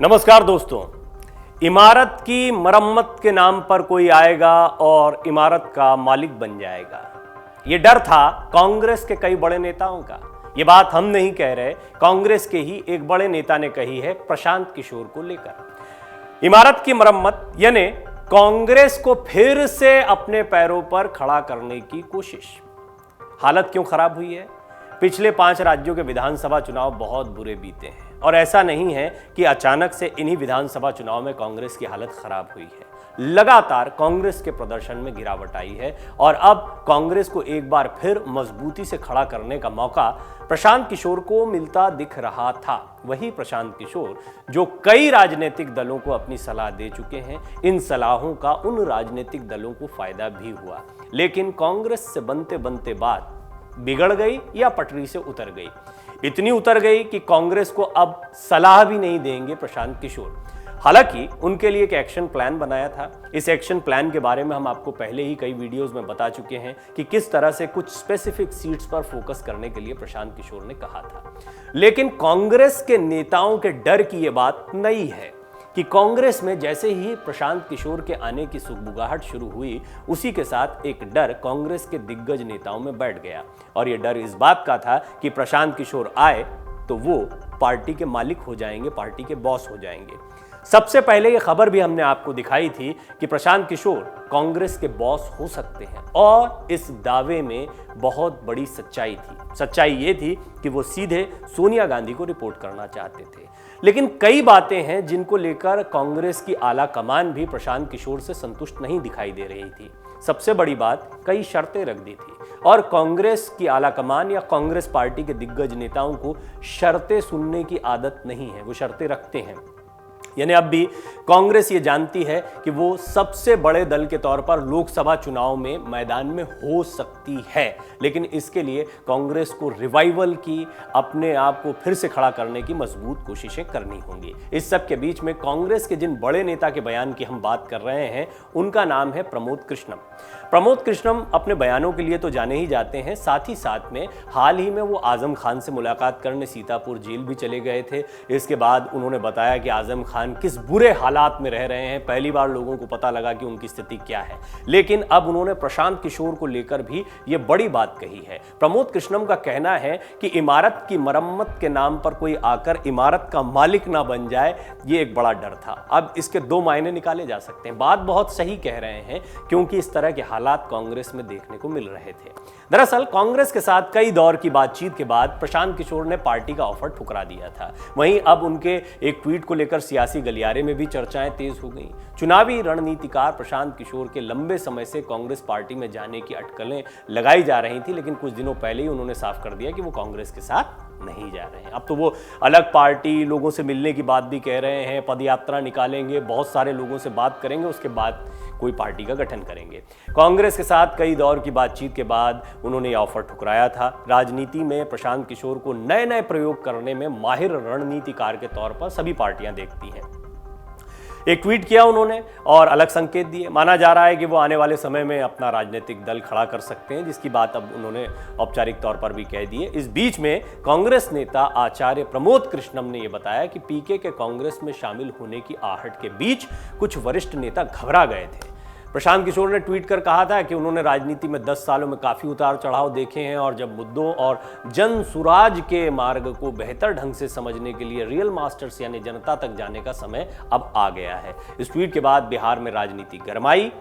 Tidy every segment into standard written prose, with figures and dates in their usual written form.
नमस्कार दोस्तों। इमारत की मरम्मत के नाम पर कोई आएगा और इमारत का मालिक बन जाएगा, ये डर था कांग्रेस के कई बड़े नेताओं का। ये बात हम नहीं कह रहे, कांग्रेस के ही एक बड़े नेता ने कही है प्रशांत किशोर को लेकर। इमारत की मरम्मत यानी कांग्रेस को फिर से अपने पैरों पर खड़ा करने की कोशिश। हालत क्यों खराब हुई है? पिछले 5 राज्यों के विधानसभा चुनाव बहुत बुरे बीते हैं और ऐसा नहीं है कि अचानक से इन्हीं विधानसभा चुनाव में कांग्रेस की हालत खराब हुई है। लगातार कांग्रेस के प्रदर्शन में गिरावट आई है और अब कांग्रेस को एक बार फिर मजबूती से खड़ा करने का मौका प्रशांत किशोर को मिलता दिख रहा था। वही प्रशांत किशोर जो कई राजनीतिक दलों को अपनी सलाह दे चुके हैं। इन सलाहों का उन राजनीतिक दलों को फायदा भी हुआ, लेकिन कांग्रेस से बनते बनते बात बिगड़ गई या पटरी से उतर गई। इतनी उतर गई कि कांग्रेस को अब सलाह भी नहीं देंगे प्रशांत किशोर। हालांकि उनके लिए एक एक्शन प्लान बनाया था। इस एक्शन प्लान के बारे में हम आपको पहले ही कई वीडियोस में बता चुके हैं कि किस तरह से कुछ स्पेसिफिक सीट्स पर फोकस करने के लिए प्रशांत किशोर ने कहा था। लेकिन कांग्रेस के नेताओं के डर की यह बात नई है कि कांग्रेस में जैसे ही प्रशांत किशोर के आने की सुगबुगाहट शुरू हुई, उसी के साथ एक डर कांग्रेस के दिग्गज नेताओं में बैठ गया। और यह डर इस बात का था कि प्रशांत किशोर आए तो वो पार्टी के मालिक हो जाएंगे, पार्टी के बॉस हो जाएंगे। सबसे पहले यह खबर भी हमने आपको दिखाई थी कि प्रशांत किशोर कांग्रेस के बॉस हो सकते हैं और इस दावे में बहुत बड़ी सच्चाई थी। सच्चाई यह थी कि वो सीधे सोनिया गांधी को रिपोर्ट करना चाहते थे। लेकिन कई बातें हैं जिनको लेकर कांग्रेस की आला कमान भी प्रशांत किशोर से संतुष्ट नहीं दिखाई दे रही थी। सबसे बड़ी बात, कई शर्तें रख दी थी और कांग्रेस की आला कमान या कांग्रेस पार्टी के दिग्गज नेताओं को शर्तें सुनने की आदत नहीं है, वो शर्तें रखते हैं। यानी अब भी कांग्रेस ये जानती है कि वो सबसे बड़े दल के तौर पर लोकसभा चुनाव में मैदान में हो सकती है, लेकिन इसके लिए कांग्रेस को रिवाइवल की, अपने आप को फिर से खड़ा करने की मजबूत कोशिशें करनी होंगी। इस सब के बीच में कांग्रेस के जिन बड़े नेता के बयान की हम बात कर रहे हैं, उनका नाम है प्रमोद कृष्णम। प्रमोद कृष्णम अपने बयानों के लिए तो जाने ही जाते हैं, साथ ही साथ में हाल ही में वो आजम खान से मुलाकात करने सीतापुर जेल भी चले गए थे। इसके बाद उन्होंने बताया कि आजम खान किस बुरे हालात में रह रहे हैं। पहली बार लोगों को पता लगा कि उनकी स्थिति क्या है। लेकिन अब उन्होंने प्रशांत किशोर को लेकर भी ये बड़ी बात कही है। प्रमोद कृष्णम का कहना है कि इमारत की मरम्मत के नाम पर कोई आकर इमारत का मालिक ना बन जाए, ये एक बड़ा डर था। अब इसके 2 मायने निकाले जा सकते हैं। बात बहुत सही कह रहे हैं क्योंकि इस तरह के हालात कांग्रेस में देखने को मिल रहे थे। दरअसल कांग्रेस के साथ कई दौर की बातचीत के बाद प्रशांत किशोर ने पार्टी का ऑफर ठुकरा दिया था। वहीं अब उनके एक ट्वीट को लेकर सियासी गलियारे में भी चर्चाएं तेज हो गईं। चुनावी रणनीतिकार प्रशांत किशोर के लंबे समय से कांग्रेस पार्टी में जाने की अटकलें लगाई जा रही थी, लेकिन कुछ दिनों पहले ही उन्होंने साफ कर दिया कि वो कांग्रेस के साथ नहीं जा रहे हैं। अब तो वो अलग पार्टी, लोगों से मिलने की बात भी कह रहे हैं, पदयात्रा निकालेंगे, बहुत सारे लोगों से बात करेंगे, उसके बाद कोई पार्टी का गठन करेंगे। कांग्रेस के साथ कई दौर की बातचीत के बाद उन्होंने यह ऑफर ठुकराया था। राजनीति में प्रशांत किशोर को नए नए प्रयोग करने में माहिर रणनीतिकार के तौर पर सभी पार्टियां देखती हैं। एक ट्वीट किया उन्होंने और अलग संकेत दिए। माना जा रहा है कि वो आने वाले समय में अपना राजनीतिक दल खड़ा कर सकते हैं, जिसकी बात अब उन्होंने औपचारिक तौर पर भी कह दी है। इस बीच में कांग्रेस नेता आचार्य प्रमोद कृष्णम ने यह बताया कि पीके के कांग्रेस में शामिल होने की आहट के बीच कुछ वरिष्ठ नेता घबरा गए थे। प्रशांत किशोर ने ट्वीट कर कहा था कि उन्होंने राजनीति में 10 सालों में काफी उतार चढ़ाव देखे हैं और जब मुद्दों और जन सुराज के मार्ग को बेहतर ढंग से समझने के लिए रियल मास्टर्स यानी जनता तक जाने का समय अब आ गया है। इस ट्वीट के बाद बिहार में राजनीति गरमाई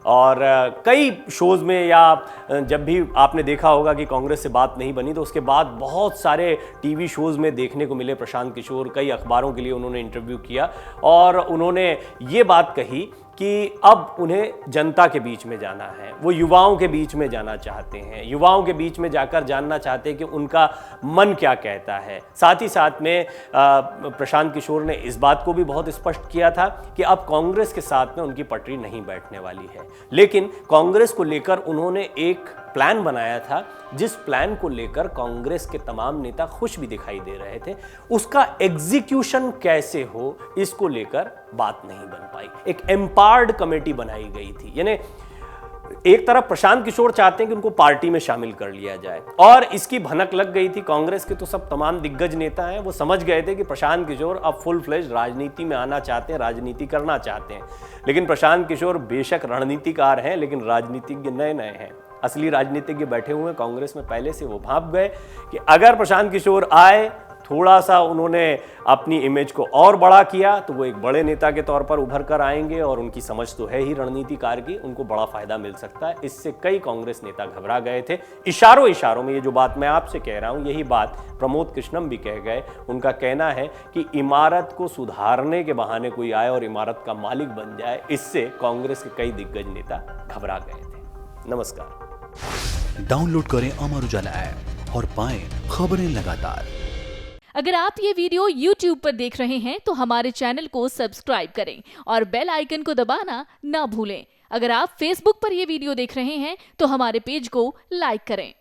और कई शोज में या जब भी आपने देखा होगा कि कांग्रेस से बात नहीं बनी, तो उसके बाद बहुत सारे टीवी शोज में देखने को मिले प्रशांत किशोर। कई अखबारों के लिए उन्होंने इंटरव्यू किया और उन्होंने ये बात कही कि अब उन्हें जनता के बीच में जाना है, वो युवाओं के बीच में जाना चाहते हैं, युवाओं के बीच में जाकर जानना चाहते हैं कि उनका मन क्या कहता है। साथ ही साथ में प्रशांत किशोर ने इस बात को भी बहुत स्पष्ट किया था कि अब कांग्रेस के साथ में उनकी पटरी नहीं बैठने वाली है। लेकिन कांग्रेस को लेकर उन्होंने एक प्लान बनाया था, जिस प्लान को लेकर कांग्रेस के तमाम नेता खुश भी दिखाई दे रहे थे। उसका एग्जीक्यूशन कैसे हो, इसको लेकर बात नहीं बन पाई। एक एम्पावर्ड कमेटी बनाई गई थी, यानी एक तरफ प्रशांत किशोर चाहते हैं कि उनको पार्टी में शामिल कर लिया जाए, और इसकी भनक लग गई थी कांग्रेस के तो सब तमाम दिग्गज नेता हैं, वो समझ गए थे कि प्रशांत किशोर अब फुल फ्लेज राजनीति में आना चाहते हैं, राजनीति करना चाहते हैं। लेकिन प्रशांत किशोर बेशक रणनीतिकार हैं, लेकिन राजनीतिज्ञ नए नए हैं, असली राजनीतिज्ञ बैठे हुए हैं कांग्रेस में पहले से। वो भाप गए कि अगर प्रशांत किशोर आए, थोड़ा सा उन्होंने अपनी इमेज को और बड़ा किया, तो वो एक बड़े नेता के तौर पर उभर कर आएंगे, और उनकी समझ तो है ही रणनीतिकार की, उनको बड़ा फायदा मिल सकता है। इससे कई कांग्रेस नेता घबरा गए थे। इशारों इशारों में ये जो बात मैं आपसे कह रहा हूं, यही बात प्रमोद कृष्णम भी कह गए। उनका कहना है कि इमारत को सुधारने के बहाने कोई आए और इमारत का मालिक बन जाए, इससे कांग्रेस के कई दिग्गज नेता घबरा गए थे। नमस्कार। डाउनलोड करें अमर उजाला ऐप और पाएं खबरें लगातार। अगर आप ये वीडियो YouTube पर देख रहे हैं तो हमारे चैनल को सब्सक्राइब करें और बेल आइकन को दबाना ना भूलें। अगर आप Facebook पर ये वीडियो देख रहे हैं तो हमारे पेज को लाइक करें।